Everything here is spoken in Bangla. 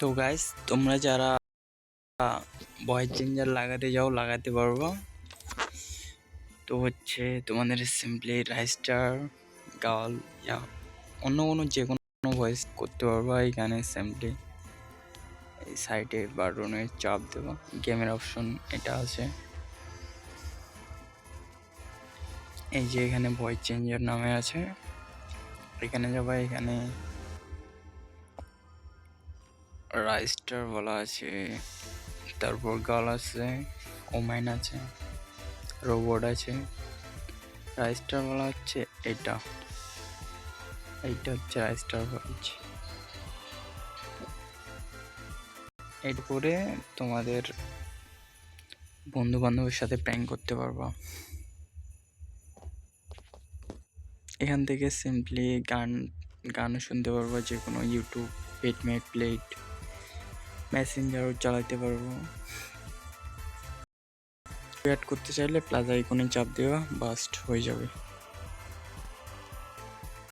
তো গাইস, তোমরা যারা ভয়েস চেঞ্জার লাগাতে যাও লাগাতে পারবো। তো হচ্ছে তোমাদের সিম্পলি রাইস্টার গার্ল ইয়া অন্য কোনো যে কোনো ভয়েস করতে পারবা। এখানে সিম্পলি এই সাইডে বাটনে চাপ দেবো, গেমের অপশন এটা আছে। এই যে এখানে ভয়েস চেঞ্জার নামে আছে, এখানে যাবা। এখানে রাইস্টার বলা আছে, তারপর গার্ল আছে, ওম্যান আছে, রোবট আছে। রাইস্টার বলা হচ্ছে এইটা হচ্ছে রাইস্টার ভয়েস। এটা করে তোমাদের বন্ধু বান্ধবের সাথে প্র্যাঙ্ক করতে পারবা। এখান থেকে সিম্পলি গানও শুনতে পারবো, যে কোনো ইউটিউব, পেটমেট, প্লেট, মেসেঞ্জারও চালাতে পারবো। অ্যাড করতে চাইলে প্লাস আইকনে চাপ দেওয়া, বাস্ট হয়ে যাবে।